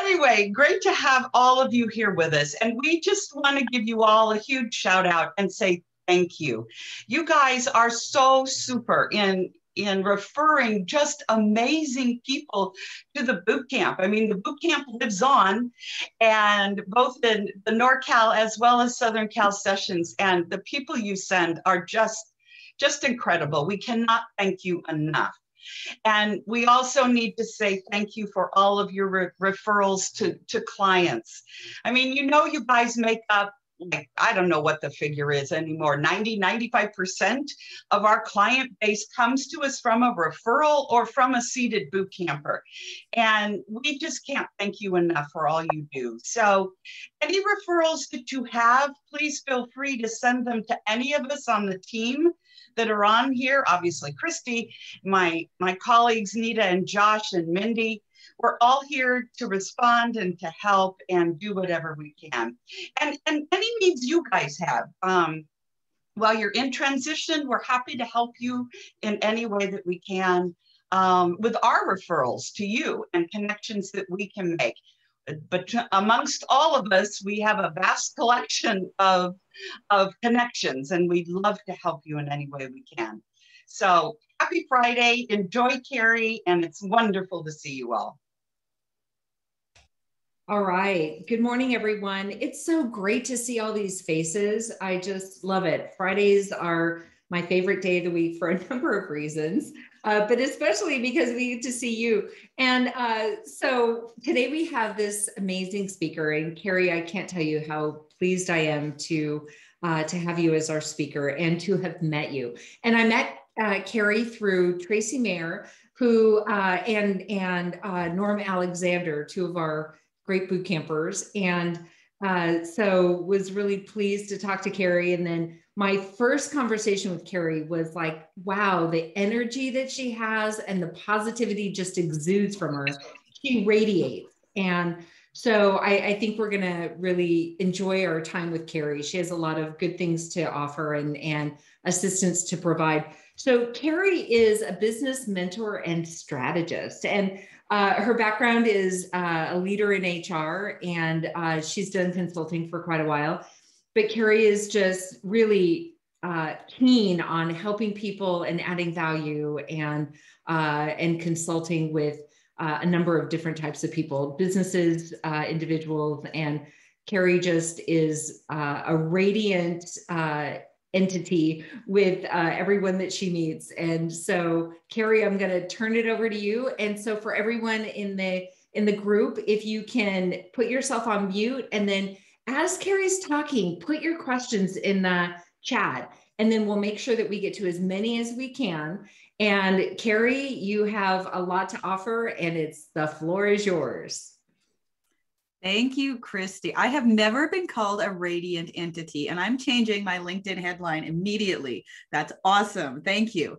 Anyway, great to have all of you here with us. And we just want to give you all a huge shout out and say thank you. You guys are so super in referring just amazing people to the boot camp. I mean, the boot camp lives on, and both in the NorCal as well as Southern Cal sessions, and the people you send are just incredible. We cannot thank you enough. And we also need to say thank you for all of your referrals to clients. I mean, you guys make up, like, I don't know what the figure is anymore, 95% of our client base comes to us from a referral or from a seated boot camper. And we just can't thank you enough for all you do. So any referrals that you have, please feel free to send them to any of us on the team that are on here. Obviously, Christy, my colleagues, Nita and Josh and Mindy, we're all here to respond and to help and do whatever we can. And any needs you guys have. While you're in transition, we're happy to help you in any way that we can with our referrals to you and connections that we can make. But amongst all of us, we have a vast collection of connections, and we'd love to help you in any way we can. So happy Friday, enjoy Carrie, and it's wonderful to see you all. All right, good morning, everyone. It's so great to see all these faces. I just love it. Fridays are my favorite day of the week for a number of reasons, but especially because we get to see you. And so today we have this amazing speaker, and Carrie, I can't tell you how pleased I am to have you as our speaker and to have met you. And I met Carrie through Tracy Mayer, who and Norm Alexander, two of our great boot campers. And so was really pleased to talk to Carrie. And then my first conversation with Carrie was like, wow, the energy that she has and the positivity just exudes from her. She radiates. And so I think we're going to really enjoy our time with Carrie. She has a lot of good things to offer and assistance to provide. So Carrie is a business mentor and strategist, and her background is a leader in HR, and she's done consulting for quite a while. But Carrie is just really keen on helping people and adding value and consulting with a number of different types of people, businesses, individuals, and Carrie just is a radiant entity with everyone that she meets. And so Carrie, I'm going to turn it over to you. And so for everyone in the group, if you can put yourself on mute, and then as Carrie's talking, put your questions in the chat, and then we'll make sure that we get to as many as we can. And Carrie, you have a lot to offer, and the floor is yours. Thank you, Christy. I have never been called a radiant entity, and I'm changing my LinkedIn headline immediately. That's awesome. Thank you.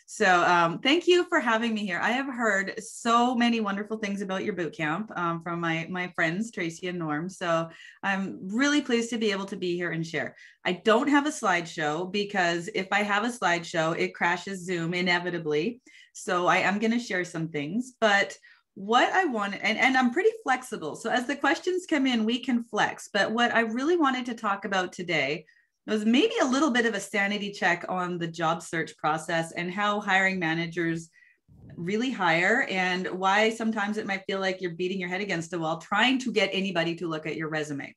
So thank you for having me here. I have heard so many wonderful things about your boot camp from my friends, Tracy and Norm. So I'm really pleased to be able to be here and share. I don't have a slideshow because if I have a slideshow, it crashes Zoom inevitably. So I am going to share some things, but what I wanted, and I'm pretty flexible. So as the questions come in, we can flex. But what I really wanted to talk about today was maybe a little bit of a sanity check on the job search process and how hiring managers really hire, and why sometimes it might feel like you're beating your head against a wall trying to get anybody to look at your resume.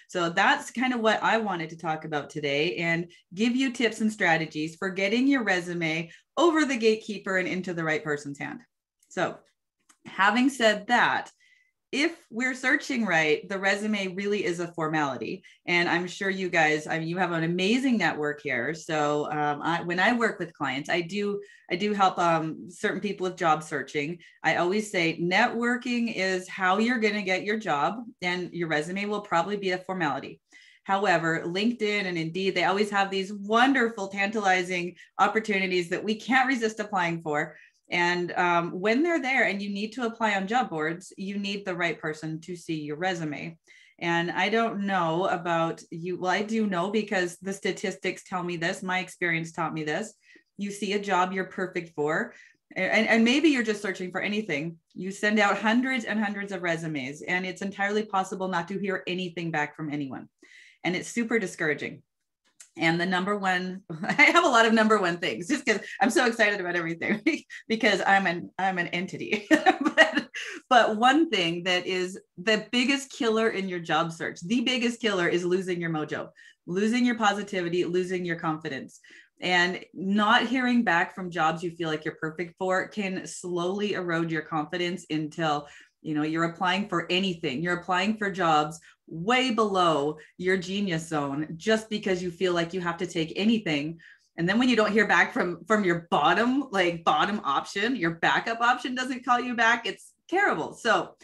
So that's kind of what I wanted to talk about today, and give you tips and strategies for getting your resume over the gatekeeper and into the right person's hand. So having said that, if we're searching right, the resume really is a formality. And I'm sure you guys, you have an amazing network here. So when I work with clients, I do help certain people with job searching. I always say networking is how you're going to get your job, and your resume will probably be a formality. However, LinkedIn and Indeed, they always have these wonderful, tantalizing opportunities that we can't resist applying for. And when they're there and you need to apply on job boards, you need the right person to see your resume. And I don't know about you. Well, I do know because the statistics tell me this. My experience taught me this. You see a job you're perfect for, and maybe you're just searching for anything. You send out hundreds and hundreds of resumes, and it's entirely possible not to hear anything back from anyone. And it's super discouraging. And the number one, I have a lot of number one things just because I'm so excited about everything because I'm an entity. but one thing that is the biggest killer in your job search, the biggest killer, is losing your mojo, losing your positivity, losing your confidence. And not hearing back from jobs you feel like you're perfect for can slowly erode your confidence until, you know, you're applying for anything. You're applying for jobs way below your genius zone just because you feel like you have to take anything. And then when you don't hear back from your bottom option, your backup option doesn't call you back, it's terrible. So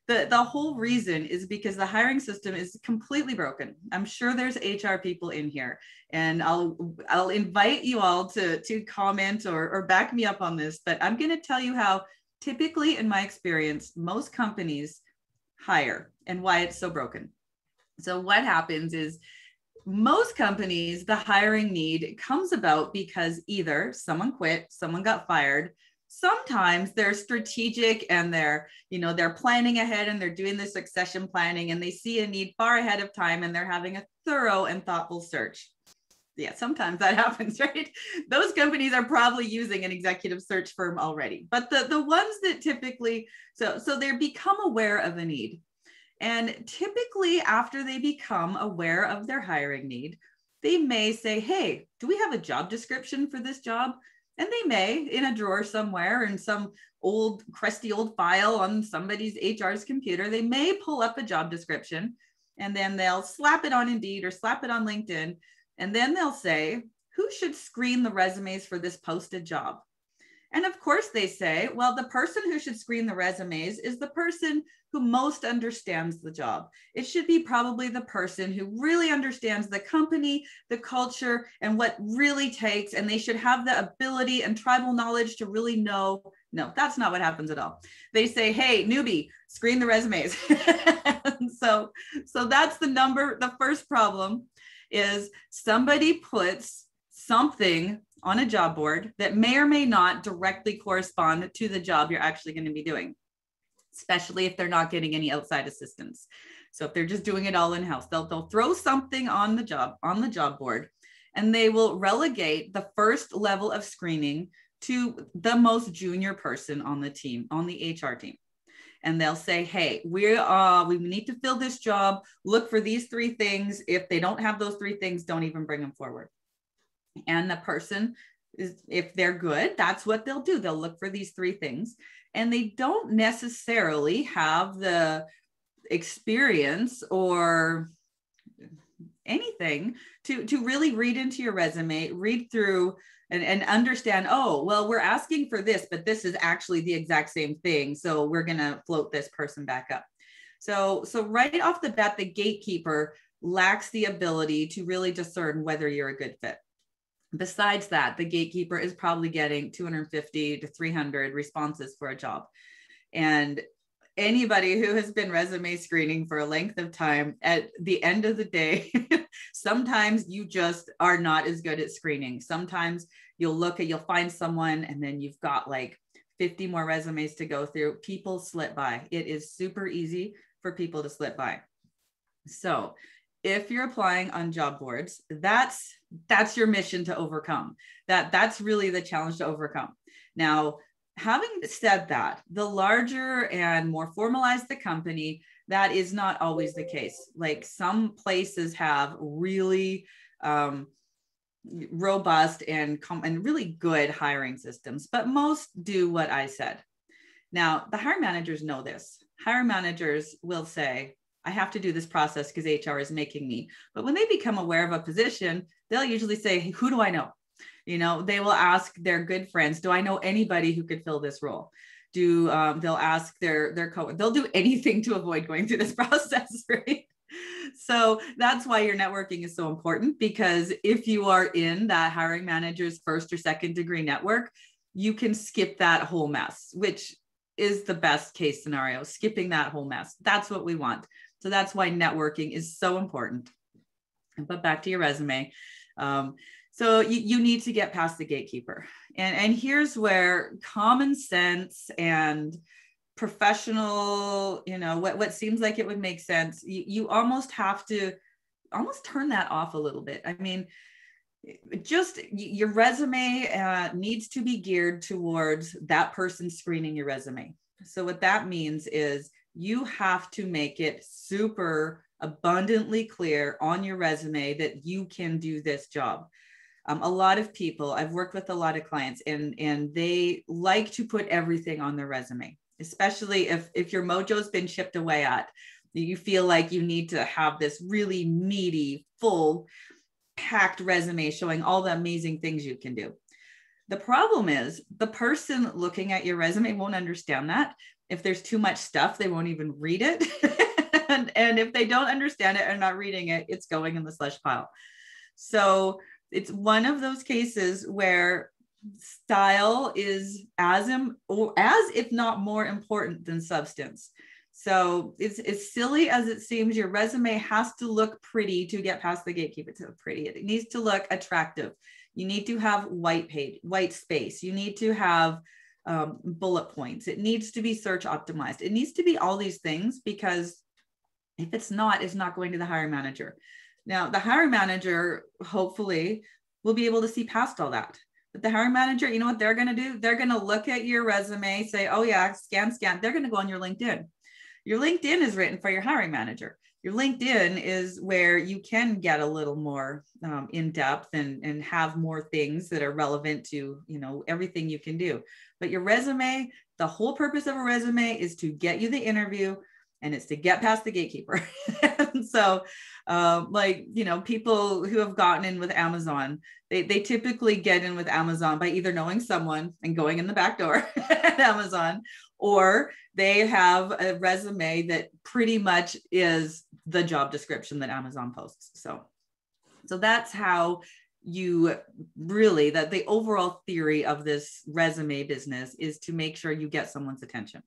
the whole reason is because the hiring system is completely broken. I'm sure there's HR people in here, and I'll invite you all to comment or back me up on this, but I'm going to tell you how typically, in my experience, most companies hire and why it's so broken. So what happens is most companies, the hiring need comes about because either someone quit, someone got fired. Sometimes they're strategic and they're planning ahead and they're doing the succession planning and they see a need far ahead of time and they're having a thorough and thoughtful search. Yeah, sometimes that happens, right? Those companies are probably using an executive search firm already. But the ones that typically, so they become aware of a need. And typically after they become aware of their hiring need, they may say, hey, do we have a job description for this job? And they may, in a drawer somewhere in some old crusty old file on somebody's HR's computer, they may pull up a job description and then they'll slap it on Indeed or slap it on LinkedIn. And then they'll say, who should screen the resumes for this posted job? And of course they say, well, the person who should screen the resumes is the person who most understands the job. It should be probably the person who really understands the company, the culture, and what really takes, and they should have the ability and tribal knowledge to really know. No, that's not what happens at all. They say, hey, newbie, screen the resumes. so that's the first problem is somebody puts something on a job board that may or may not directly correspond to the job you're actually going to be doing, especially if they're not getting any outside assistance. So if they're just doing it all in-house, they'll throw something on the job board, and they will relegate the first level of screening to the most junior person on the team, on the HR team. And they'll say, hey, we need to fill this job. Look for these 3 things. If they don't have those 3 things, don't even bring them forward. And the person is, if they're good, that's what they'll do. They'll look for these 3 things. And they don't necessarily have the experience or anything to really read into your resume, read through and understand, oh, well, we're asking for this, but this is actually the exact same thing. So we're going to float this person back up. So right off the bat, the gatekeeper lacks the ability to really discern whether you're a good fit. Besides that, the gatekeeper is probably getting 250 to 300 responses for a job. And anybody who has been resume screening for a length of time, at the end of the day, sometimes you just are not as good at screening. Sometimes you'll find someone and then you've got like 50 more resumes to go through. People slip by. It is super easy for people to slip by. So if you're applying on job boards, that's your mission to overcome. That's really the challenge to overcome. Now, having said that, the larger and more formalized the company, that is not always the case. Like some places have really robust and really good hiring systems, but most do what I said. Now, the hiring managers know this. Hiring managers will say, I have to do this process because HR is making me. But when they become aware of a position, they'll usually say, hey, who do I know? They will ask their good friends, do I know anybody who could fill this role? They'll ask their co-workers. They'll do anything to avoid going through this process, right? So that's why your networking is so important, because if you are in that hiring manager's first or second degree network, you can skip that whole mess, which is the best case scenario, skipping that whole mess. That's what we want. So that's why networking is so important. But back to your resume. So you need to get past the gatekeeper. And here's where common sense and professional, what seems like it would make sense, you almost have to almost turn that off a little bit. I mean, just your resume needs to be geared towards that person screening your resume. So what that means is you have to make it super abundantly clear on your resume that you can do this job. A lot of people, I've worked with a lot of clients, and they like to put everything on their resume, especially if your mojo's been chipped away at. You feel like you need to have this really meaty, full, packed resume showing all the amazing things you can do. The problem is the person looking at your resume won't understand that. If there's too much stuff, they won't even read it. and if they don't understand it and not reading it, it's going in the slush pile. So it's one of those cases where style is as if not more important than substance. So it's as silly as it seems, your resume has to look pretty to get past the gatekeeper. To pretty, it needs to look attractive. You need to have white space. You need to have bullet points. It needs to be search optimized. It needs to be all these things, because if it's not going to the hiring manager. Now, the hiring manager hopefully will be able to see past all that. But the hiring manager, you know what they're going to do? They're going to look at your resume, say, oh yeah, scan. They're going to go on your LinkedIn. Your LinkedIn is written for your hiring manager. Your LinkedIn is where you can get a little more in depth and have more things that are relevant to, everything you can do. But your resume, the whole purpose of a resume is to get you the interview, and it's to get past the gatekeeper. And so people who have gotten in with Amazon, they typically get in with Amazon by either knowing someone and going in the back door at Amazon, or they have a resume that pretty much is the job description that Amazon posts. So that's how that the overall theory of this resume business is to make sure you get someone's attention.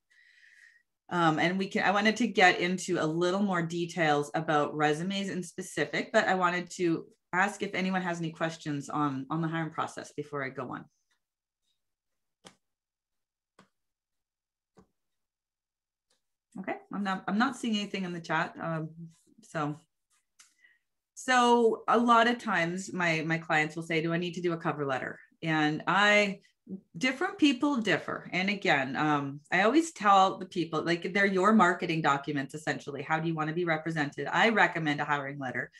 I wanted to get into a little more details about resumes in specific, but I wanted to ask if anyone has any questions on the hiring process before I go on. Okay, I'm not seeing anything in the chat. So a lot of times my clients will say, do I need to do a cover letter? And different people differ. And again, I always tell the people, like, they're your marketing documents, essentially. How do you want to be represented? I recommend a hiring letter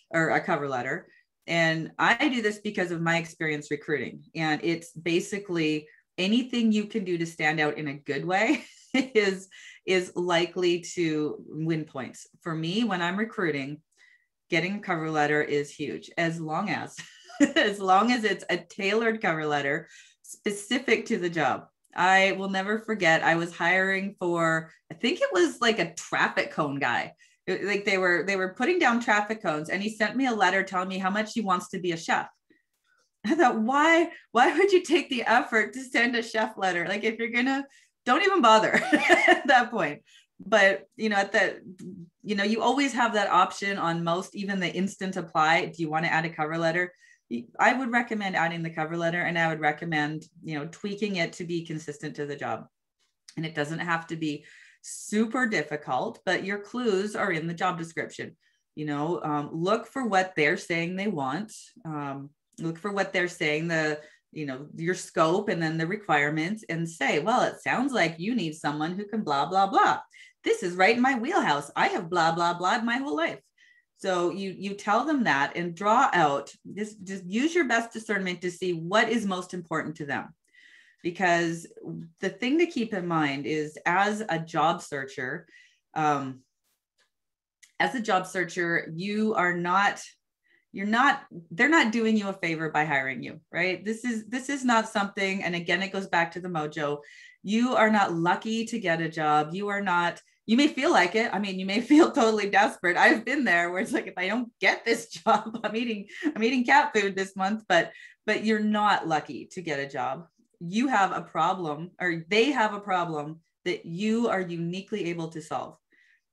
or a cover letter. And I do this because of my experience recruiting. And it's basically anything you can do to stand out in a good way is likely to win points. For me, when I'm recruiting, getting a cover letter is huge, as long as it's a tailored cover letter specific to the job. I will never forget, I was hiring for, I think it was like a traffic cone guy. Like they were putting down traffic cones, and he sent me a letter telling me how much he wants to be a chef. I thought, why would you take the effort to send a chef letter? Like, if you're gonna, don't even bother at that point. But you always have that option on most, even the instant apply. Do you want to add a cover letter? I would recommend adding the cover letter, and I would recommend, tweaking it to be consistent to the job. And it doesn't have to be super difficult, but your clues are in the job description. Look for what they're saying they want. Look for what they're saying, your scope, and then the requirements, and say, well, it sounds like you need someone who can blah, blah, blah. This is right in my wheelhouse. I have blah, blah, blah my whole life. So you tell them that, and draw out, just use your best discernment to see what is most important to them. Because the thing to keep in mind is, as a job searcher, they're not doing you a favor by hiring you, right? This is not something, and again, it goes back to the mojo. You are not lucky to get a job. You may feel like it. I mean, you may feel totally desperate. I've been there where it's like, if I don't get this job, I'm eating cat food this month, but you're not lucky to get a job. You have a problem, or they have a problem that you are uniquely able to solve.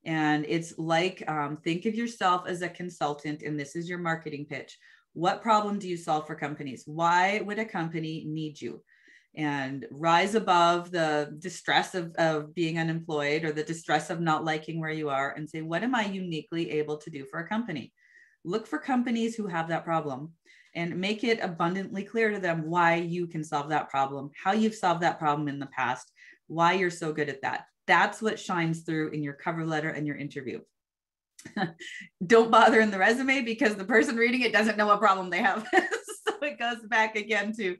And it's like, think of yourself as a consultant, and this is your marketing pitch. What problem do you solve for companies? Why would a company need you? And rise above the distress of being unemployed or the distress of not liking where you are and say, what am I uniquely able to do for a company? Look for companies who have that problem and make it abundantly clear to them why you can solve that problem, how you've solved that problem in the past, why you're so good at that. That's what shines through in your cover letter and your interview. Don't bother in the resume because the person reading it doesn't know what problem they have. So it goes back again to,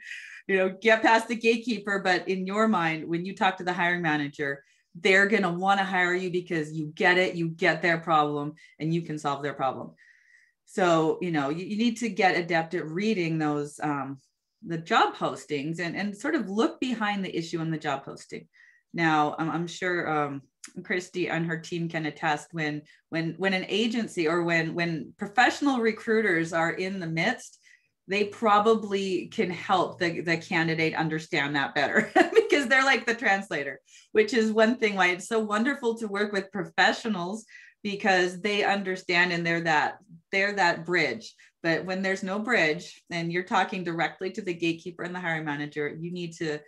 get past the gatekeeper. But in your mind, when you talk to the hiring manager, they're going to want to hire you because you get it, you get their problem, and you can solve their problem. So, you need to get adept at reading those, the job postings and sort of look behind the issue in the job posting. Now, I'm sure Christy and her team can attest when an agency or when professional recruiters are in the midst, they probably can help the candidate understand that better because they're like the translator, which is one thing why it's so wonderful to work with professionals, because they understand and they're that bridge. But when there's no bridge and you're talking directly to the gatekeeper and the hiring manager, you need to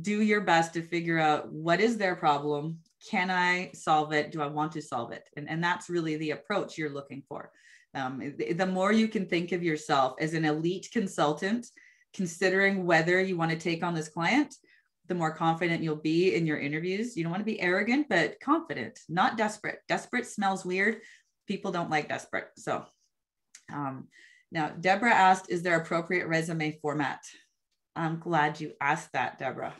do your best to figure out what is their problem. Can I solve it? Do I want to solve it? And that's really the approach you're looking for. The more you can think of yourself as an elite consultant, considering whether you want to take on this client, the more confident you'll be in your interviews. You don't want to be arrogant, but confident, not desperate. Desperate smells weird. People don't like desperate. So now Deborah asked, is there appropriate resume format? I'm glad you asked that, Deborah.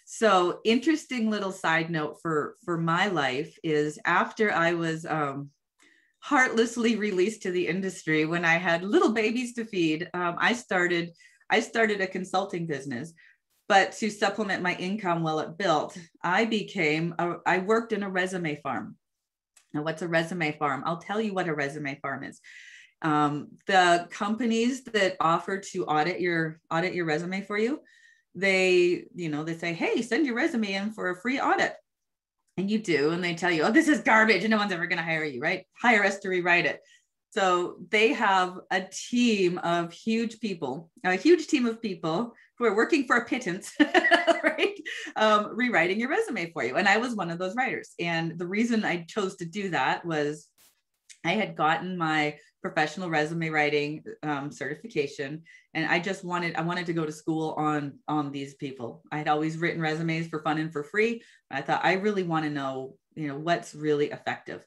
So interesting little side note for my life is after I was heartlessly released to the industry when I had little babies to feed, I started a consulting business. But to supplement my income while it built, I worked in a resume farm. Now, what's a resume farm? I'll tell you what a resume farm is. The companies that offer to audit your resume for you, they say, hey, send your resume in for a free audit. And you do, and they tell you, oh, this is garbage and no one's ever going to hire you, right? Hire us to rewrite it. So they have a team of huge people, a huge team of people who are working for a pittance, right? Rewriting your resume for you. And I was one of those writers. And the reason I chose to do that was I had gotten my professional resume writing certification. And I wanted to go to school on these people. I had always written resumes for fun and for free. I thought I really want to know, what's really effective.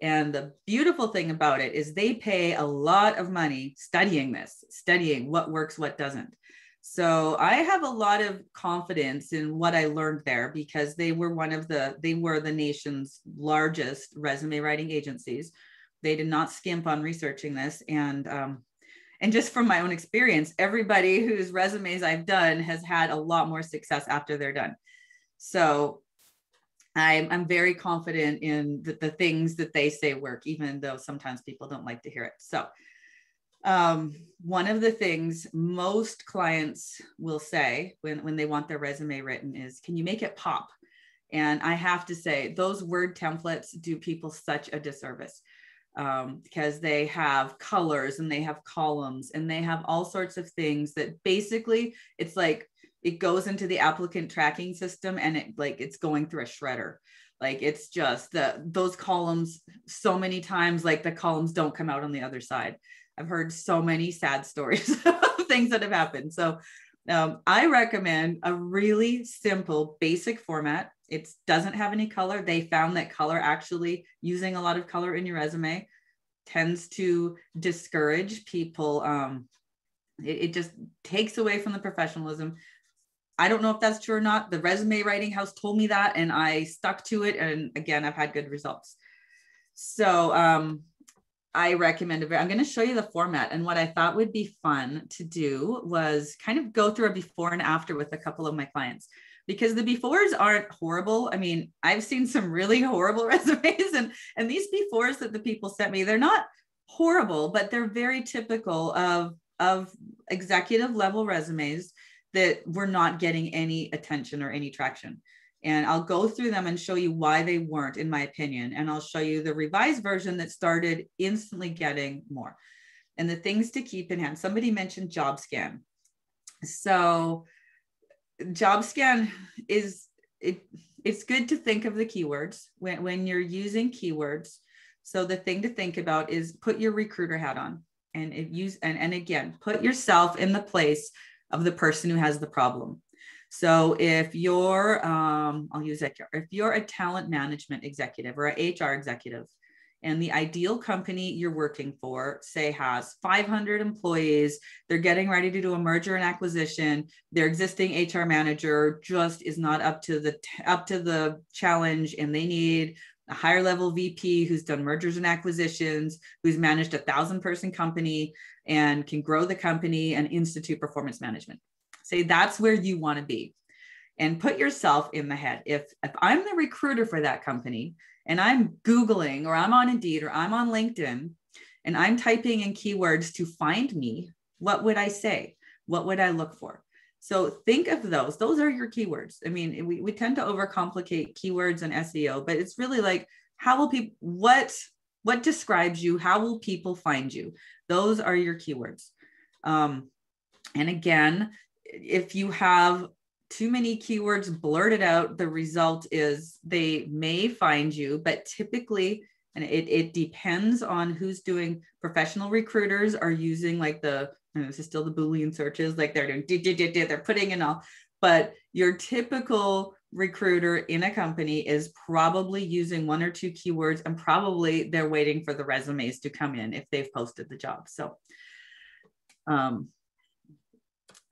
And the beautiful thing about it is they pay a lot of money studying what works, what doesn't. So I have a lot of confidence in what I learned there because they were the nation's largest resume writing agencies. They did not skimp on researching this. And just from my own experience, everybody whose resumes I've done has had a lot more success after they're done. So I'm very confident in the things that they say work, even though sometimes people don't like to hear it. So one of the things most clients will say when they want their resume written is, can you make it pop? And I have to say, those word templates do people such a disservice because they have colors and they have columns and they have all sorts of things that basically it's like, it goes into the applicant tracking system and it's going through a shredder. Like it's just those columns so many times, like the columns don't come out on the other side. I've heard so many sad stories of things that have happened. So I recommend a really simple, basic format. It doesn't have any color. They found that color, actually using a lot of color in your resume, tends to discourage people. It just takes away from the professionalism. I don't know if that's true or not. The resume writing house told me that, and I stuck to it. And again, I've had good results. So I recommend it. I'm going to show you the format. And what I thought would be fun to do was kind of go through a before and after with a couple of my clients, because the befores aren't horrible. I mean, I've seen some really horrible resumes, and these befores that the people sent me, they're not horrible, but they're very typical of executive level resumes that were not getting any attention or any traction. And I'll go through them and show you why they weren't, in my opinion. And I'll show you the revised version that started instantly getting more. And the things to keep in hand. Somebody mentioned job scan. So job scan is, it's good to think of the keywords when you're using keywords. So the thing to think about is put your recruiter hat on and again, put yourself in the place of the person who has the problem. So if you're, I'll use that, if you're a talent management executive or an HR executive, and the ideal company you're working for, say, has 500 employees, they're getting ready to do a merger and acquisition, their existing HR manager just is not up to the challenge, and they need a higher level VP who's done mergers and acquisitions, who's managed a 1,000-person company and can grow the company and institute performance management. Say that's where you want to be, and put yourself in the head. If I'm the recruiter for that company and I'm Googling, or I'm on Indeed, or I'm on LinkedIn, and I'm typing in keywords to find me, what would I say? What would I look for? So think of those. Those are your keywords. I mean, we tend to overcomplicate keywords and SEO, but it's really like, how will people, what describes you? How will people find you? Those are your keywords. And again, if you have too many keywords blurted out, the result is they may find you, but typically, and it depends on who's doing. Professional recruiters are using like this is still the Boolean searches, like they're doing, they're putting in all, but your typical recruiter in a company is probably using 1 or 2 keywords, and probably they're waiting for the resumes to come in if they've posted the job.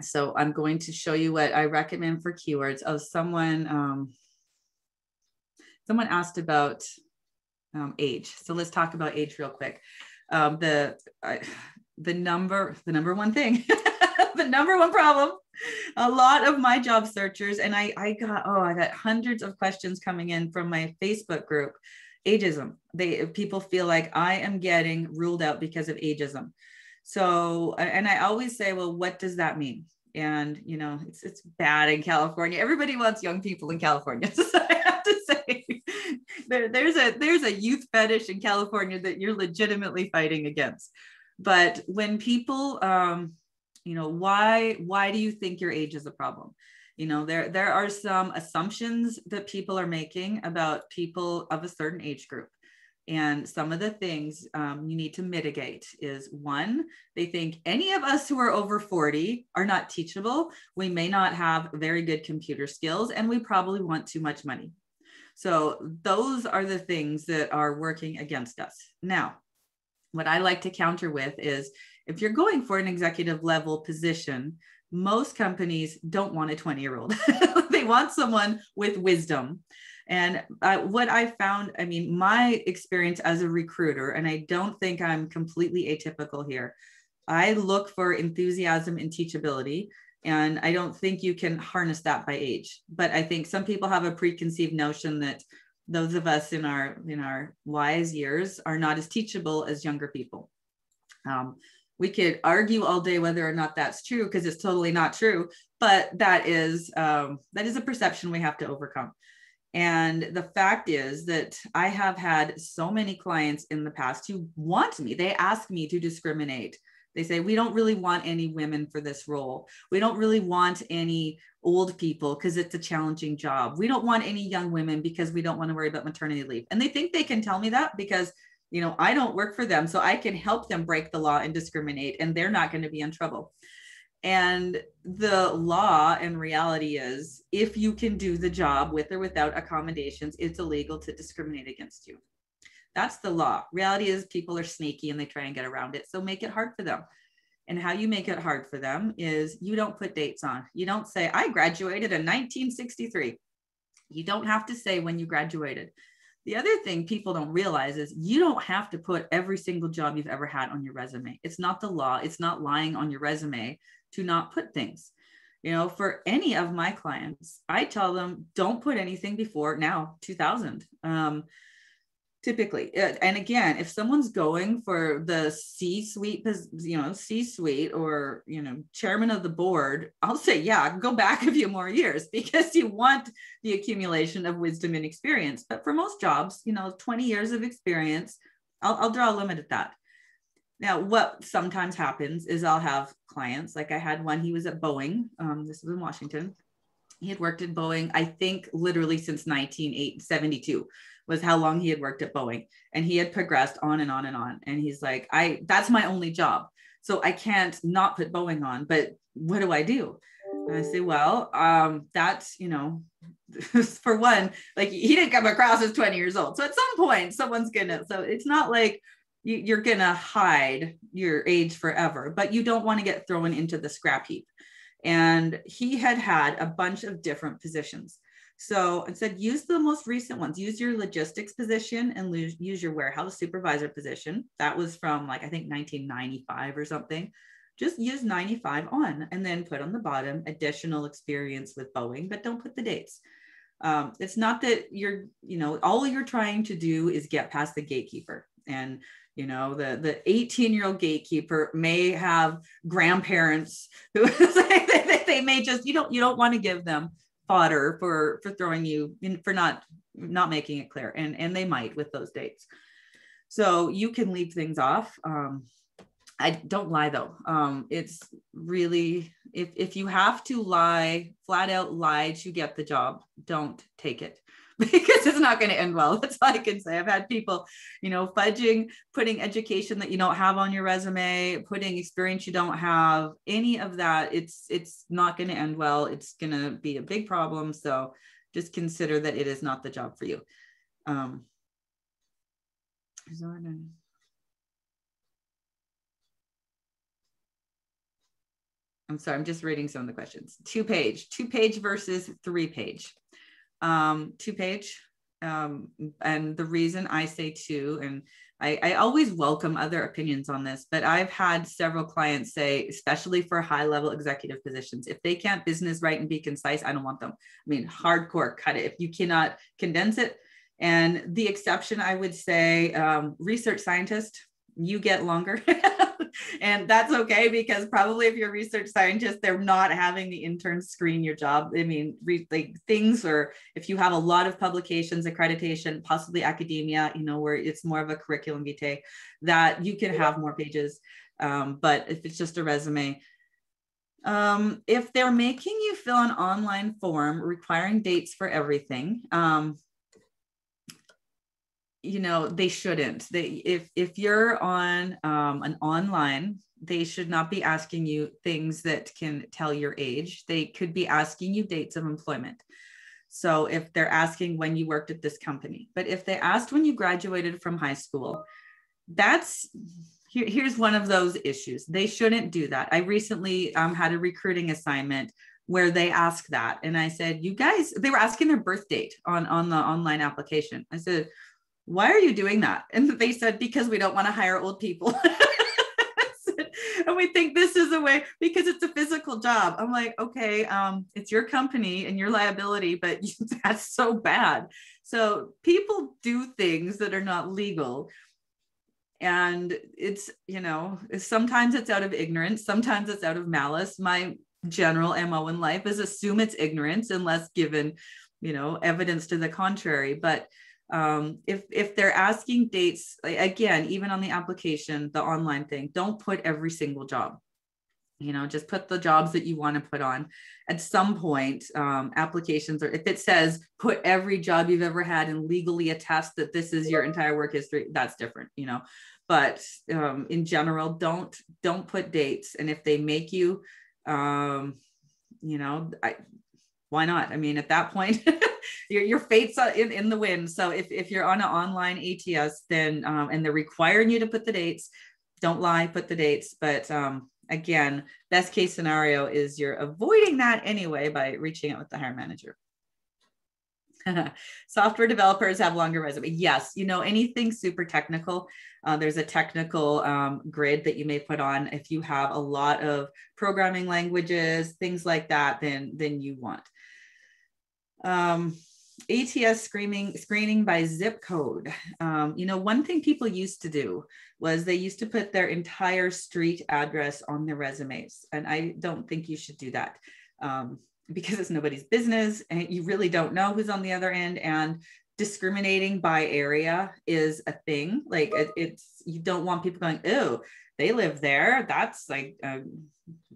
So I'm going to show you what I recommend for keywords. Oh, someone asked about age. So let's talk about age real quick. The number one thing, the number one problem, a lot of my job searchers, and I got hundreds of questions coming in from my Facebook group, ageism. People feel like I am getting ruled out because of ageism. So, and I always say, well, what does that mean? And, you know, it's bad in California. Everybody wants young people in California. So I have to say, there's a youth fetish in California that you're legitimately fighting against. But when people, you know, why do you think your age is a problem? You know, there are some assumptions that people are making about people of a certain age group. And some of the things you need to mitigate is, one, they think any of us who are over 40 are not teachable. We may not have very good computer skills, and we probably want too much money. So those are the things that are working against us. Now, what I like to counter with is, if you're going for an executive level position, most companies don't want a 20-year-old. They want someone with wisdom. And what I found, I mean, my experience as a recruiter, and I don't think I'm completely atypical here, I look for enthusiasm and teachability, and I don't think you can harness that by age. But I think some people have a preconceived notion that those of us in our wise years are not as teachable as younger people. We could argue all day whether or not that's true, because it's totally not true, but that is a perception we have to overcome. And the fact is that I have had so many clients in the past who want me. They ask me to discriminate. They say, we don't really want any women for this role. We don't really want any old people because it's a challenging job. We don't want any young women because we don't want to worry about maternity leave. And they think they can tell me that because, you know, I don't work for them. So I can help them break the law and discriminate, and they're not going to be in trouble. And the law and reality is, if you can do the job with or without accommodations, it's illegal to discriminate against you. That's the law. Reality is people are sneaky and they try and get around it. So make it hard for them. And how you make it hard for them is you don't put dates on. You don't say, I graduated in 1963. You don't have to say when you graduated. The other thing people don't realize is you don't have to put every single job you've ever had on your resume. It's not the law. It's not lying on your resume to not put things. You know, for any of my clients, I tell them, don't put anything before now, 2000. Typically. And again, if someone's going for the C-suite, C-suite or, chairman of the board, I'll say, yeah, go back a few more years because you want the accumulation of wisdom and experience. But for most jobs, 20 years of experience, I'll draw a limit at that. Now, what sometimes happens is I'll have clients, like I had one, he was at Boeing. This was in Washington. He had worked at Boeing, I think literally since 1972 was how long he had worked at Boeing. And he had progressed on and on and on. And he's like, that's my only job. So I can't not put Boeing on, but what do I do? And I say, well, that's, you know, for one, like he didn't come across as 20 years old. So at some point someone's gonna, so it's not like you're gonna hide your age forever, but you don't want to get thrown into the scrap heap. And he had a bunch of different positions. So I said, use the most recent ones, use your logistics position and use your warehouse supervisor position. That was from like, I think 1995 or something. Just use 95 on and then put on the bottom additional experience with Boeing, but don't put the dates. It's not that you're, you know, all you're trying to do is get past the gatekeeper. And, you know, the 18-year-old gatekeeper may have grandparents who they may just, you don't want to give them fodder for throwing you in, for not making it clear. And they might with those dates. So you can leave things off. I don't lie though. It's really, if you have to lie, flat out lie to get the job, don't take it because it's not going to end well. That's all I can say. I've had people, you know, fudging, putting education that you don't have on your resume, putting experience you don't have, any of that. It's not going to end well. It's going to be a big problem. So just consider that it is not the job for you. I'm sorry, I'm just reading some of the questions. Two page versus 3-page. 2-page. And the reason I say 2, and I always welcome other opinions on this, but I've had several clients say, especially for high level executive positions, if they can't business write and be concise, I don't want them. I mean, hardcore, cut it. If you cannot condense it. And the exception, I would say, research scientist, you get longer. And that's okay, because probably if you're a research scientist, they're not having the interns screen your job. I mean, like things, or if you have a lot of publications, accreditation, possibly academia, you know, where it's more of a curriculum vitae, that you can have more pages. But if it's just a resume, if they're making you fill an online form requiring dates for everything, you know, they shouldn't. If you're on an online, they should not be asking you things that can tell your age. They could be asking you dates of employment. So if they're asking when you worked at this company, but if they asked when you graduated from high school, here's one of those issues. They shouldn't do that. I recently had a recruiting assignment where they asked that. And I said, you guys, they were asking their birth date on the online application. I said, why are you doing that? And they said, because we don't want to hire old people. And we think this is a way, because it's a physical job. I'm like, okay, it's your company and your liability, but that's so bad. So people do things that are not legal. And it's, you know, sometimes it's out of ignorance. Sometimes it's out of malice. My general MO in life is assume it's ignorance unless given, you know, evidence to the contrary. But if they're asking dates, again, even on the application, the online thing, don't put every single job, you know, just put the jobs that you want to put on. At some point, applications, or if it says put every job you've ever had and legally attest that this is your entire work history, that's different, you know. But in general, don't put dates. And if they make you, you know, why not? I mean, at that point, your fate's in the wind. So if you're on an online ATS, then and they're requiring you to put the dates, don't lie, put the dates. But again, best case scenario is you're avoiding that anyway by reaching out with the hiring manager. Software developers have longer resume. Yes, you know, anything super technical, there's a technical grid that you may put on. If you have a lot of programming languages, things like that, then you want. ATS screening by zip code. You know, one thing people used to do was they used to put their entire street address on their resumes. And I don't think you should do that. Because it's nobody's business and you really don't know who's on the other end, and discriminating by area is a thing. Like it's, you don't want people going, oh, they live there. That's like a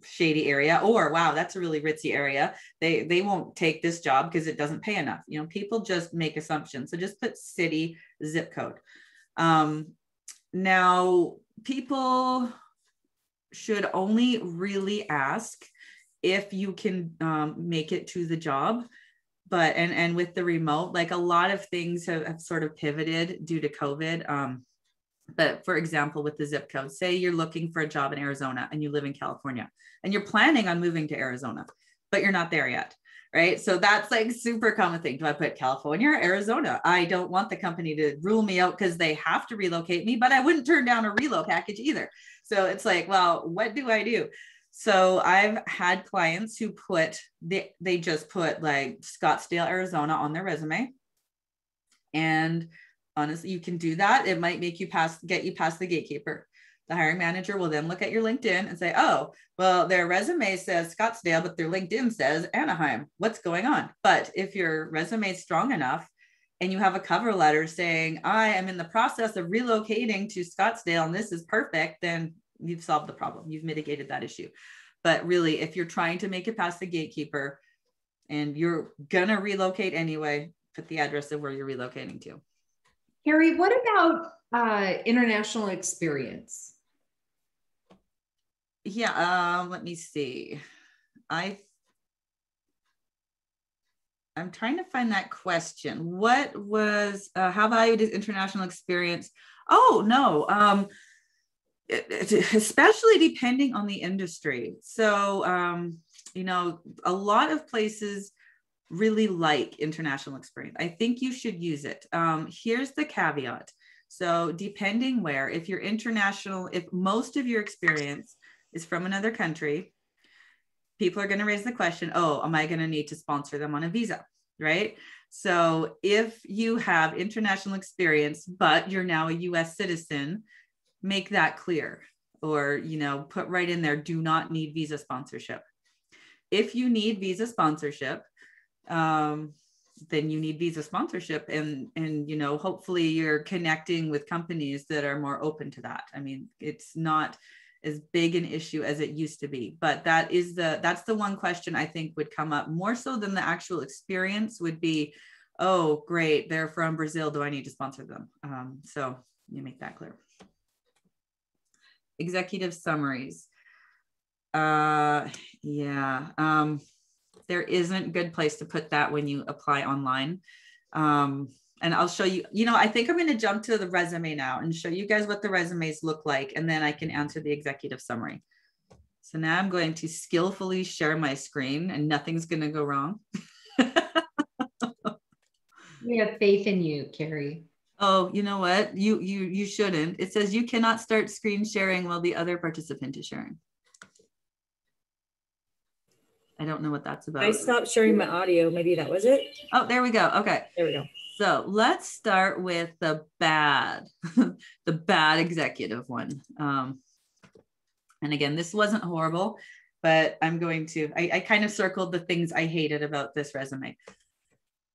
shady area. Or, wow, that's a really ritzy area. They won't take this job because it doesn't pay enough. You know, people just make assumptions. So just put city, zip code. Now, people should only really ask if you can make it to the job. But, and with the remote, like a lot of things have sort of pivoted due to COVID. But for example, with the zip code, say you're looking for a job in Arizona and you live in California and you're planning on moving to Arizona, but you're not there yet, right? So that's like super common thing. Do I put California or Arizona? I don't want the company to rule me out because they have to relocate me, but I wouldn't turn down a reload package either. So it's like, well, what do I do? So I've had clients who they just put like Scottsdale, Arizona on their resume. And honestly, you can do that. It might make you get you past the gatekeeper. The hiring manager will then look at your LinkedIn and say, oh, well, their resume says Scottsdale, but their LinkedIn says Anaheim. What's going on? But if your resume is strong enough and you have a cover letter saying, I am in the process of relocating to Scottsdale and this is perfect, then you've solved the problem. You've mitigated that issue. But really, if you're trying to make it past the gatekeeper and you're going to relocate anyway, put the address of where you're relocating to. Carrie, what about international experience? Yeah, let me see. I'm trying to find that question. What was, how valued is international experience? Oh, no. Especially depending on the industry. So, you know, a lot of places really like international experience. I think you should use it. Here's the caveat. So depending where, if you're international, if most of your experience is from another country, people are going to raise the question, oh, am I going to need to sponsor them on a visa, right? So if you have international experience, but you're now a US citizen, make that clear, or, you know, put right in there, do not need visa sponsorship. If you need visa sponsorship, then you need visa sponsorship, and, you know, hopefully you're connecting with companies that are more open to that. I mean, it's not as big an issue as it used to be, but that's the one question I think would come up more so than the actual experience would be, oh, great, they're from Brazil, do I need to sponsor them? So you make that clear. Executive summaries. Yeah. There isn't a good place to put that when you apply online. And I'll show you, you know, I think I'm going to jump to the resume now and show you guys what the resumes look like, and then I can answer the executive summary. So now I'm going to skillfully share my screen and nothing's going to go wrong. We have faith in you, Carrie. Oh, you know what? You shouldn't. It says you cannot start screen sharing while the other participant is sharing. I don't know what that's about. I stopped sharing my audio. Maybe that was it. Oh, there we go. Okay. There we go. So let's start with the bad, the bad executive one. And again, this wasn't horrible, but I'm going to, I kind of circled the things I hated about this resume.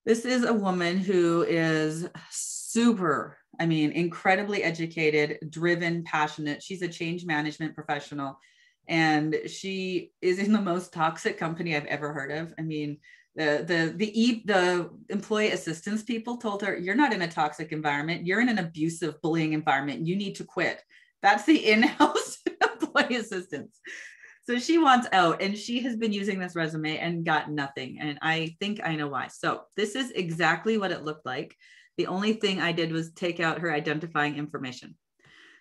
This is a woman who is super, I mean, incredibly educated, driven, passionate. She's a change management professional, and she is in the most toxic company I've ever heard of. I mean, the employee assistance people told her, you're not in a toxic environment. You're in an abusive, bullying environment. You need to quit. That's the in-house employee assistance. So she wants out, and she has been using this resume and got nothing. And I think I know why. So this is exactly what it looked like. The only thing I did was take out her identifying information.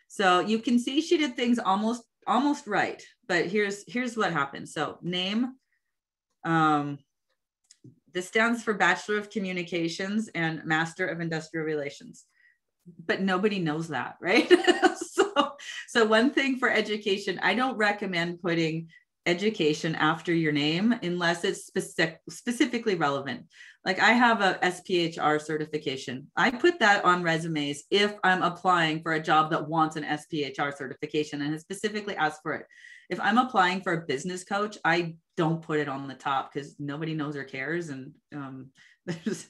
So you can see she did things almost right, but here's what happened. So name, this stands for Bachelor of Communications and Master of Industrial Relations, but nobody knows that, right? So one thing for education, I don't recommend putting education after your name unless it's specifically relevant. Like I have a SPHR certification. I put that on resumes if I'm applying for a job that wants an SPHR certification and has specifically asked for it. If I'm applying for a business coach, I don't put it on the top because nobody knows or cares, and there's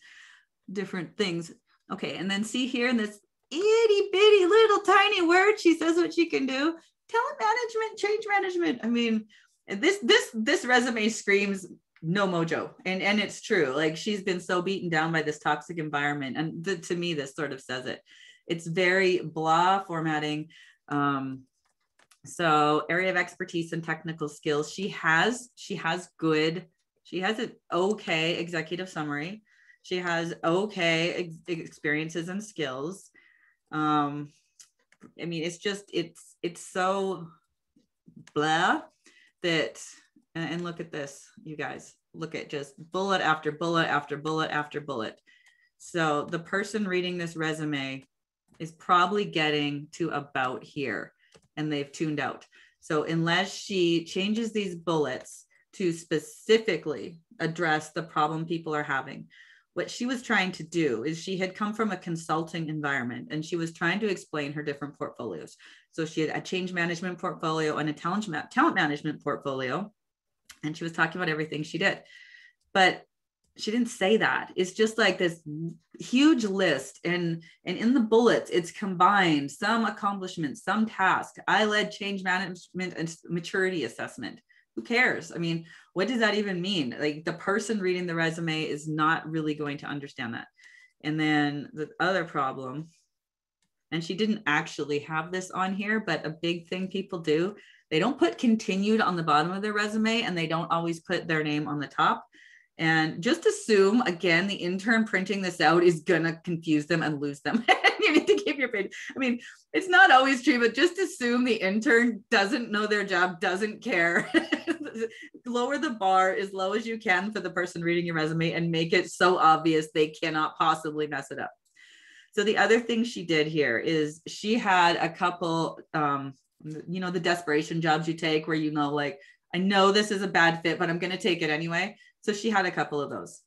different things. Okay, and then see here in this itty bitty little tiny word, she says what she can do: talent management, change management. I mean, this resume screams no mojo, and it's true. Like, she's been so beaten down by this toxic environment, and to me, this sort of says it. It's very blah formatting. So area of expertise and technical skills. She has an okay executive summary. She has okay experiences and skills. I mean, it's so blah that, and look at this, you guys, look at just bullet after bullet after bullet after bullet. So the person reading this resume is probably getting to about here, and they've tuned out. So unless she changes these bullets to specifically address the problem people are having, what she was trying to do is, she had come from a consulting environment, and she was trying to explain her different portfolios. So she had a change management portfolio and a talent management portfolio, and she was talking about everything she did. But she didn't say that. It's just like this huge list, and in the bullets, it's combined some accomplishments, some task. I led change management and maturity assessment. Who cares? I mean, what does that even mean? Like, the person reading the resume is not really going to understand that. And then the other problem, and she didn't actually have this on here, but a big thing people do, they don't put continued on the bottom of their resume, and they don't always put their name on the top. And just assume, again, the intern printing this out is going to confuse them and lose them. You need to keep your page. I mean, it's not always true, but just assume the intern doesn't know their job, doesn't care. Lower the bar as low as you can for the person reading your resume, and make it so obvious they cannot possibly mess it up. So the other thing she did here is, she had a couple, the desperation jobs you take where, like, I know this is a bad fit, but I'm going to take it anyway. So she had a couple of those.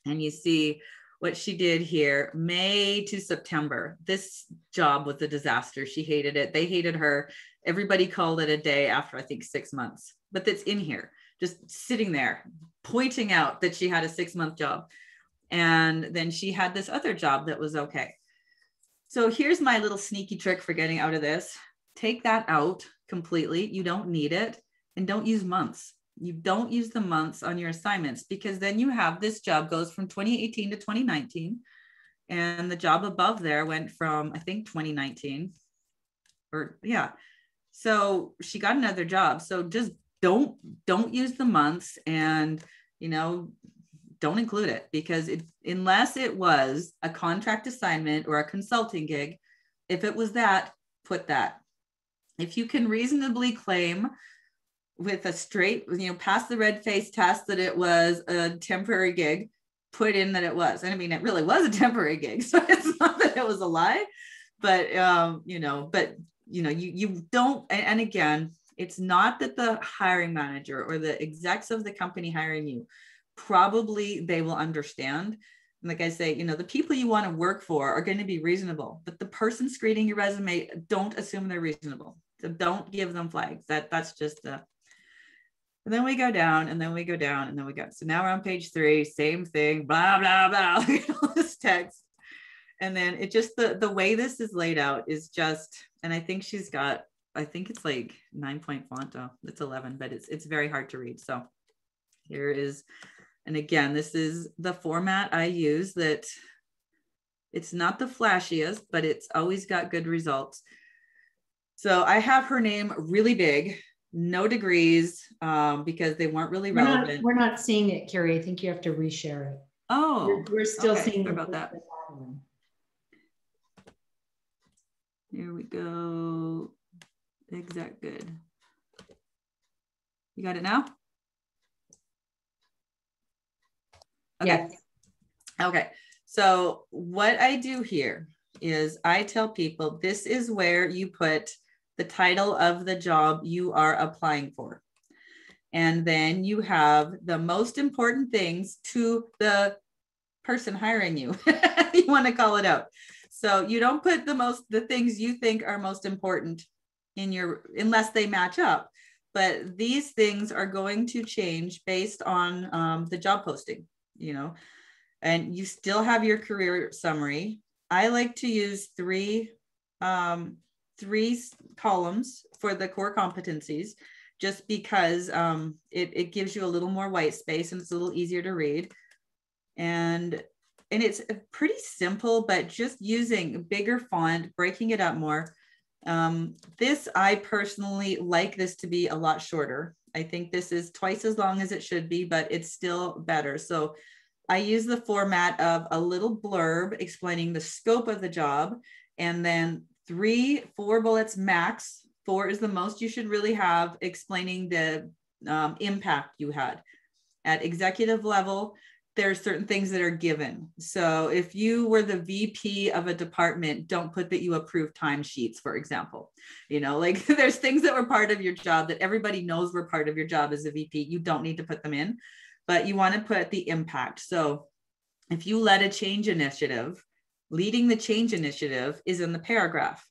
And you see what she did here, May to September. This job was a disaster. She hated it. They hated her. Everybody called it a day after, I think, 6 months. But that's in here, just sitting there, pointing out that she had a 6-month job. And then she had this other job that was okay. So here's my little sneaky trick for getting out of this. Take that out completely. You don't need it. And don't use months. You don't use the months on your assignments, because then you have this job goes from 2018 to 2019. And the job above there went from, I think, 2019 or yeah. So she got another job. So just don't use the months, and, don't include it, because unless it was a contract assignment or a consulting gig, if it was that, put that. If you can reasonably claim with a straight, pass the red face test that it was a temporary gig, put in that it was. And I mean, it really was a temporary gig. So it's not that it was a lie, but, you don't, and again, it's not that the hiring manager or the execs of the company hiring you, probably they will understand. And like I say, the people you want to work for are going to be reasonable, but the person screening your resume, don't assume they're reasonable. So don't give them flags. That's just and then we go down, and then we go down, and then we go. So now we're on page 3, same thing, blah, blah, blah, all this text. And then it just, the way this is laid out is just, and I think she's got, I think it's like 9-point font. Oh, it's 11, but it's very hard to read. So here is, and again, this is the format I use, that it's not the flashiest, but it's always got good results. So I have her name really big, no degrees, because they weren't really relevant. We're not seeing it, Carrie. I think you have to reshare it. Oh, we're still okay. seeing about that. Here we go. Exact good. You got it now? Okay. Yes. Okay. So what I do here is I tell people, this is where you put the title of the job you are applying for. And then you have the most important things to the person hiring you. You want to call it out. So you don't put the things you think are most important in your, unless they match up. But these things are going to change based on the job posting, and you still have your career summary. I like to use 3 3 columns for the core competencies, just because it gives you a little more white space and it's a little easier to read. And it's pretty simple, but just using a bigger font, breaking it up more. I personally like this to be a lot shorter. I think this is twice as long as it should be, but it's still better. So I use the format of a little blurb explaining the scope of the job, and then 3-4 bullets max. 4 is the most you should really have, explaining the impact you had. At executive level, there's certain things that are given. So if you were the VP of a department, don't put that you approve timesheets, for example. Like there's things that were part of your job that everybody knows were part of your job as a VP. You don't need to put them in, but you want to put the impact. So if you led a change initiative, leading the change initiative is in the paragraph.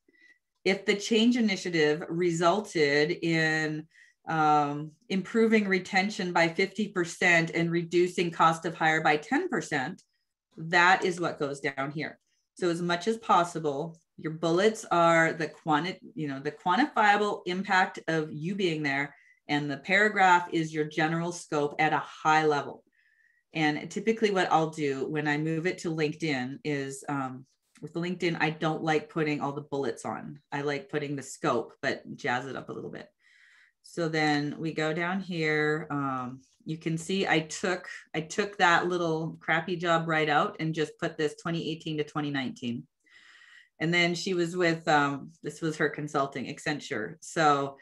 If the change initiative resulted in improving retention by 50% and reducing cost of hire by 10%, that is what goes down here. So as much as possible, your bullets are the quantifiable impact of you being there, and the paragraph is your general scope at a high level. And typically what I'll do when I move it to LinkedIn is with LinkedIn, I don't like putting all the bullets on. I like putting the scope, but jazz it up a little bit. So then we go down here. You can see I took that little crappy job right out and just put this 2018 to 2019. And then she was with, this was her consulting, Accenture. So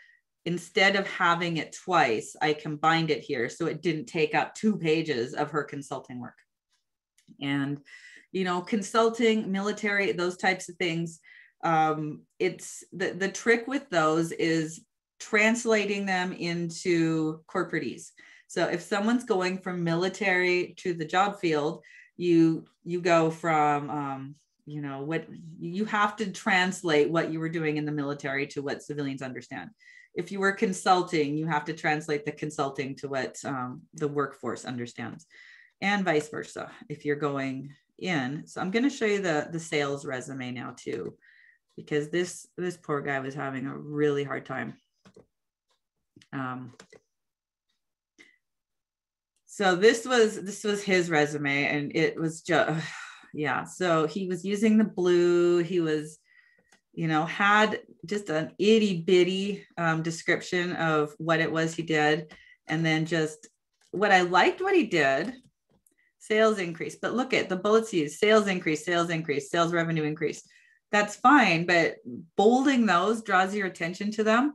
instead of having it twice, I combined it here so it didn't take up 2 pages of her consulting work. And, consulting, military, those types of things, it's the trick with those is translating them into corporatese. So if someone's going from military to the job field, you go from, what you have to translate what you were doing in the military to what civilians understand. If you were consulting, you have to translate the consulting to what the workforce understands, and vice versa if you're going in. So I'm going to show you the sales resume now too, because this poor guy was having a really hard time. So this was his resume, and it was just, yeah. So he was using the blue. He was, had just an itty bitty description of what it was he did. And then just what I liked what he did, sales increase, but look at the bullets used, sales increase, sales revenue increase. That's fine, but bolding those draws your attention to them.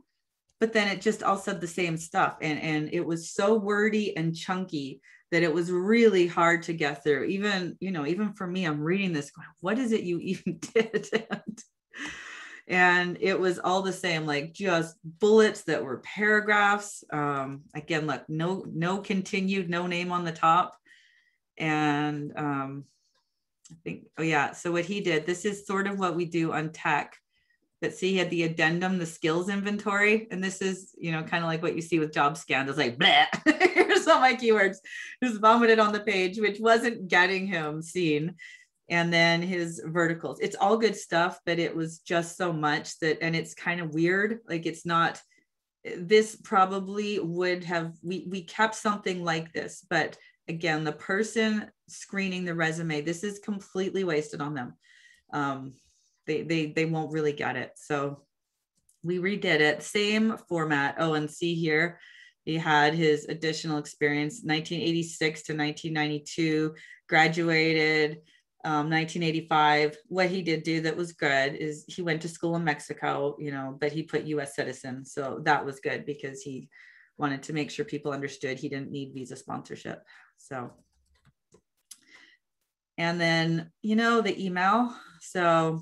But then it just all said the same stuff. And it was so wordy and chunky that it was really hard to get through. Even for me, I'm reading this going, what is it you even did? And it was all the same, like just bullets that were paragraphs. Again, look, no continued, no name on the top. And I think, oh yeah. So what he did, this is sort of what we do on tech. But see, he had the addendum, the skills inventory. And this is, kind of like what you see with job scan. It's like, bleh, here's all my keywords, just vomited on the page, which wasn't getting him seen. And then his verticals, it's all good stuff, but it was just so much that, and it's kind of weird. Like it's not, this probably would have, we kept something like this, but again, the person screening the resume, this is completely wasted on them. They won't really get it. So we redid it, same format. Oh, and see here, he had his additional experience, 1986 to 1992, graduated 1985. What he did do that was good is he went to school in Mexico, but he put US citizen. So that was good because he wanted to make sure people understood he didn't need visa sponsorship. So, and then, the email. So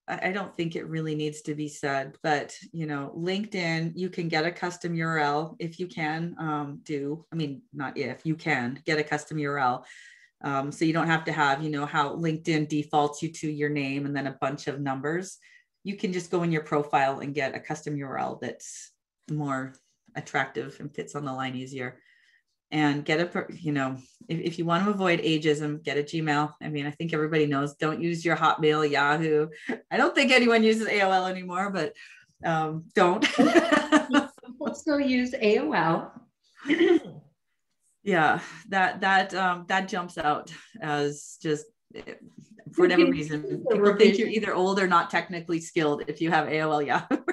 I don't think it really needs to be said, but, LinkedIn, you can get a custom URL if you can not if you can get a custom URL. So you don't have to have, how LinkedIn defaults you to your name and then a bunch of numbers. You can just go in your profile and get a custom URL that's more attractive and fits on the line easier. and get a, if you want to avoid ageism, get a Gmail. I mean, I think everybody knows, don't use your Hotmail, Yahoo. I don't think anyone uses AOL anymore, but don't. People still use AOL. Yeah, that jumps out as just, for whatever reason, people think you're either old or not technically skilled if you have AOL, Yahoo,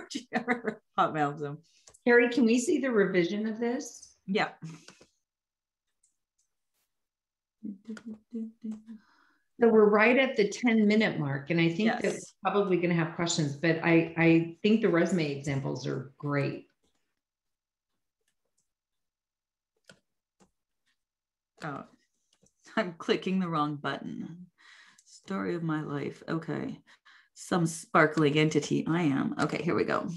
or Hotmail. So, Carrie, can we see the revision of this? Yeah. So we're right at the 10-minute mark, and I think Yes. that we're probably going to have questions, but I think the resume examples are great. Oh, I'm clicking the wrong button. Story of my life. Okay. Some sparkling entity. I am. Okay, here we go.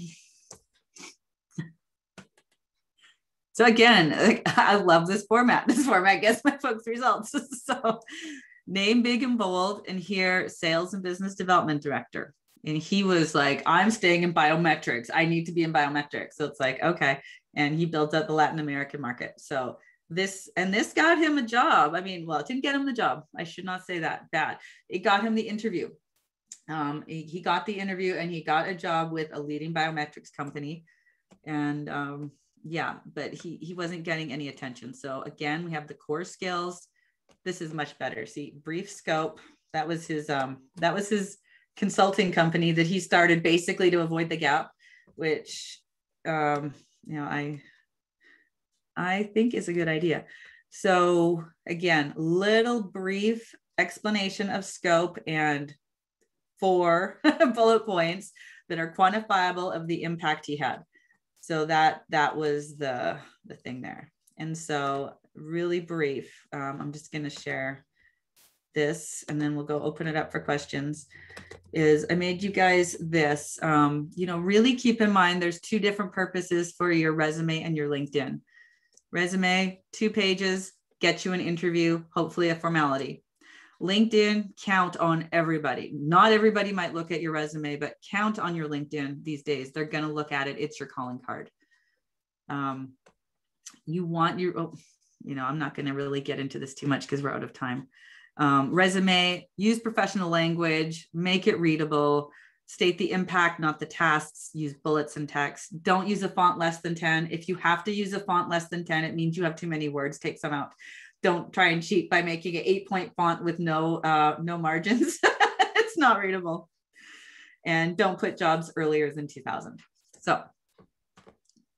So again, I love this format. This format gets my folks results. So name big and bold, and here, sales and business development director. And he was like, I'm staying in biometrics. I need to be in biometrics. So it's like, okay. And he built up the Latin American market. So this got him a job. I mean, well, it didn't get him the job. I should not say that bad. It got him the interview. He got the interview and he got a job with a leading biometrics company. And yeah, but he wasn't getting any attention. So again, we have the core skills. This is much better. See, brief scope. That was his consulting company that he started basically to avoid the gap, which I think is a good idea. So again, little brief explanation of scope and 4 bullet points that are quantifiable of the impact he had. So that was the thing there. And so really brief. I'm just going to share this and then we'll go open it up for questions. I made you guys this, really keep in mind there's 2 different purposes for your resume and your LinkedIn. Resume, 2 pages, get you an interview, hopefully a formality. LinkedIn, count on everybody. Not everybody might look at your resume, but count on your LinkedIn these days. They're going to look at it. It's your calling card. You want your, I'm not going to really get into this too much because we're out of time. Resume, use professional language, make it readable, state the impact, not the tasks, use bullets and text. Don't use a font less than 10. If you have to use a font less than 10, it means you have too many words, take some out. Don't try and cheat by making an 8-point font with no margins. It's not readable. And don't put jobs earlier than 2000. So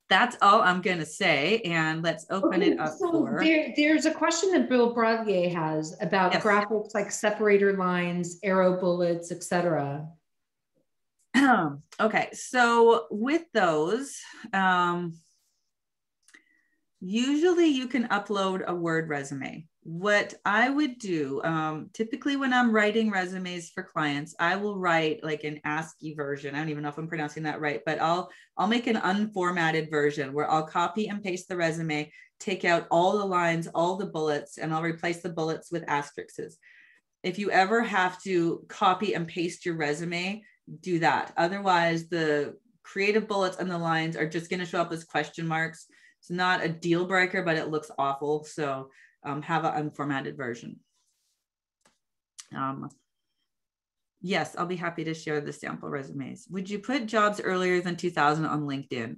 that's all I'm going to say. And let's open it up for. There's a question that Bill Bradier has about graphics like separator lines, arrow bullets, etc. Okay, so with those, usually you can upload a Word resume. What I would do, typically when I'm writing resumes for clients, I will write like an ASCII version. I don't even know if I'm pronouncing that right, but I'll make an unformatted version where I'll copy and paste the resume, take out all the lines, all the bullets, and I'll replace the bullets with asterisks. If you ever have to copy and paste your resume, do that. Otherwise, the creative bullets and the lines are just going to show up as question marks. It's not a deal breaker, but it looks awful. So have an unformatted version. Yes, I'll be happy to share the sample resumes. Would you put jobs earlier than 2000 on LinkedIn?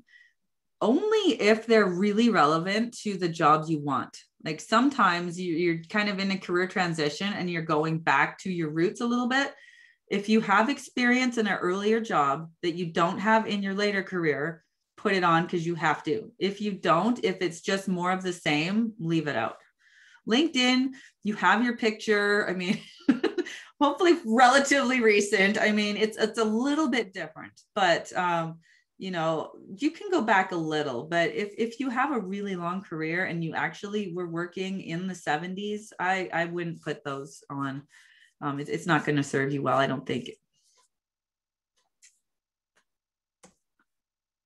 Only if they're really relevant to the jobs you want. Like sometimes you're kind of in a career transition and you're going back to your roots a little bit. If you have experience in an earlier job that you don't have in your later career, put it on because you have to. If you don't, if it's just more of the same, leave it out. LinkedIn, you have your picture. I mean, hopefully relatively recent. I mean, it's a little bit different, but you can go back a little. But if you have a really long career and you actually were working in the 70s, I wouldn't put those on. It's not going to serve you well, I don't think.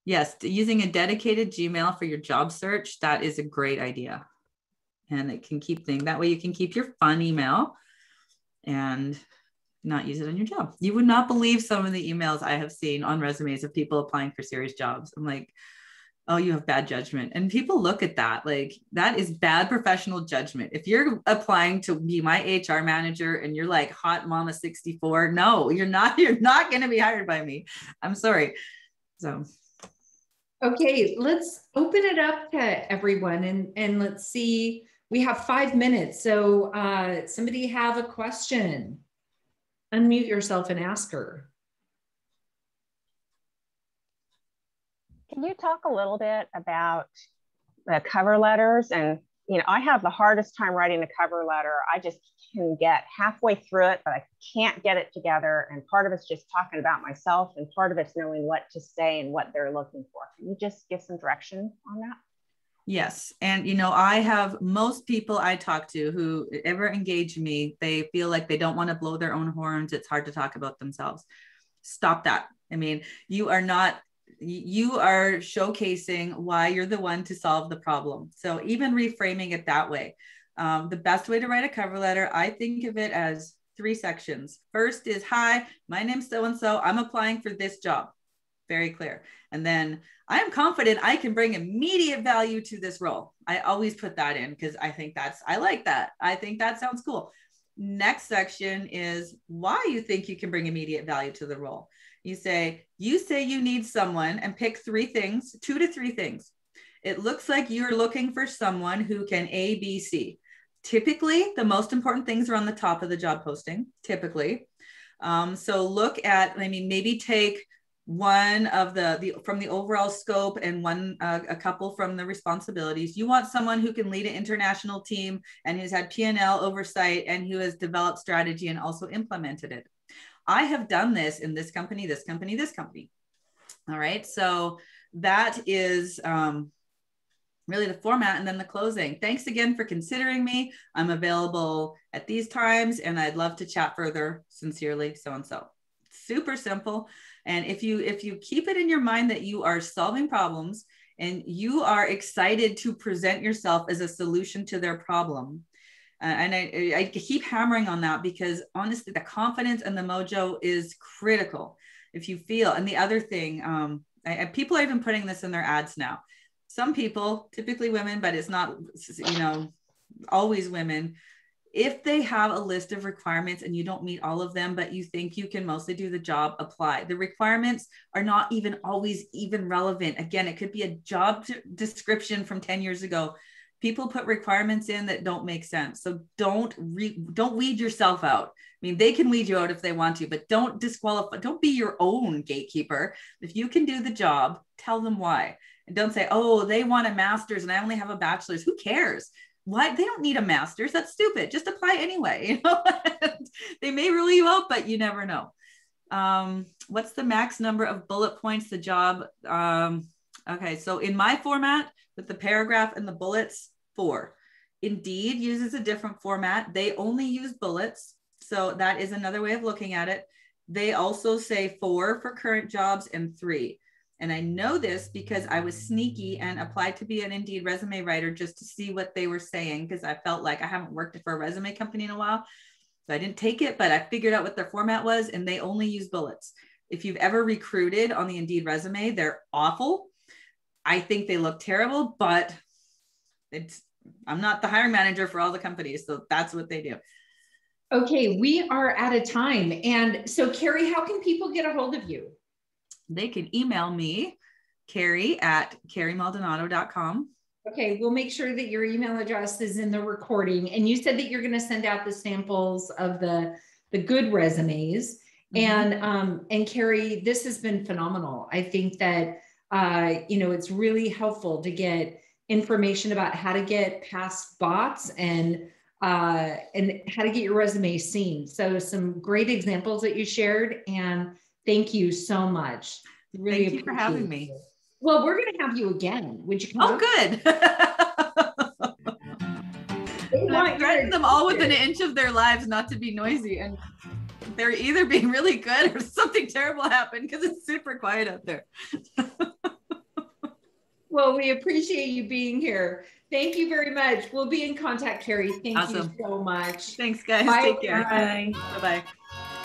Yes, using a dedicated Gmail for your job search, that is a great idea. And it can keep things, that way you can keep your fun email and not use it on your job. You would not believe some of the emails I have seen on resumes of people applying for serious jobs. I'm like, oh, you have bad judgment. And people look at that, like that is bad professional judgment. If you're applying to be my HR manager and you're like hot mama 64, no, you're not going to be hired by me. I'm sorry. So. Okay, let's open it up to everyone and let's see, we have 5 minutes. So somebody have a question, unmute yourself and ask her. Can you talk a little bit about the cover letters? And, you know, I have the hardest time writing a cover letter. I just can get halfway through it, but I can't get it together. And part of it's just talking about myself, and part of it's knowing what to say and what they're looking for. Can you just give some direction on that? Yes. And, you know, I have most people I talk to who ever engage me, they feel like they don't want to blow their own horns. It's hard to talk about themselves. Stop that. I mean, you are showcasing why you're the one to solve the problem. So even reframing it that way, the best way to write a cover letter, I think of it as 3 sections. First is, hi, my name's so-and-so, I'm applying for this job. Very clear. And then I am confident I can bring immediate value to this role. I always put that in because I like that. I think that sounds cool. Next section is why you think you can bring immediate value to the role. You say you need someone, and pick 3 things, 2 to 3 things. It looks like you're looking for someone who can A, B, C. Typically, the most important things are on the top of the job posting, typically. So look at, maybe take one of from the overall scope and a couple from the responsibilities. You want someone who can lead an international team and who's had P&L oversight and who has developed strategy and also implemented it. I have done this in this company, this company, this company. All right. So that is really the format, and then the closing. Thanks again for considering me. I'm available at these times and I'd love to chat further. Sincerely, so-and-so. Super simple. And if you keep it in your mind that you are solving problems and you are excited to present yourself as a solution to their problem, and I keep hammering on that because honestly, the confidence and the mojo is critical. If you feel, and the other thing, people are even putting this in their ads now. Some people, typically women, but it's not, always women, if they have a list of requirements and you don't meet all of them, but you think you can mostly do the job, apply. The requirements are not even always even relevant. Again, it could be a job description from 10 years ago. People put requirements in that don't make sense. So don't weed yourself out. They can weed you out if they want to, but don't disqualify. Don't be your own gatekeeper. If you can do the job, tell them why. And don't say, oh, they want a master's and I only have a bachelor's. Who cares? Why? They don't need a master's. That's stupid. Just apply anyway. They may rule you out, but you never know. What's the max number of bullet points the job? Okay, so in my format with the paragraph and the bullets, 4. Indeed uses a different format. They only use bullets. So that is another way of looking at it. They also say 4 for current jobs and 3. And I know this because I was sneaky and applied to be an Indeed resume writer just to see what they were saying, because I felt like I haven't worked for a resume company in a while. So I didn't take it, but I figured out what their format was, and they only use bullets. If you've ever recruited on the Indeed resume, they're awful. I think they look terrible, but I'm not the hiring manager for all the companies. So that's what they do. Okay, we are out of time. And so Carrie, how can people get a hold of you? They can email me, Carrie at carriemaldonado.com. Okay, we'll make sure that your email address is in the recording. And you said that you're going to send out the samples of the good resumes. Mm-hmm. And Carrie, this has been phenomenal. I think that it's really helpful to get information about how to get past bots and how to get your resume seen. So some great examples that you shared, and thank you so much. Really Thank you for having me. Well, we're going to have you again. Would you come? Oh, good. I threatened them all within an inch of their lives not to be noisy, and they're either being really good or something terrible happened because it's super quiet out there. Well, we appreciate you being here. Thank you very much. We'll be in contact, Carrie. Thank you so much. Thanks, guys. Bye. Take care. Bye. Bye-bye.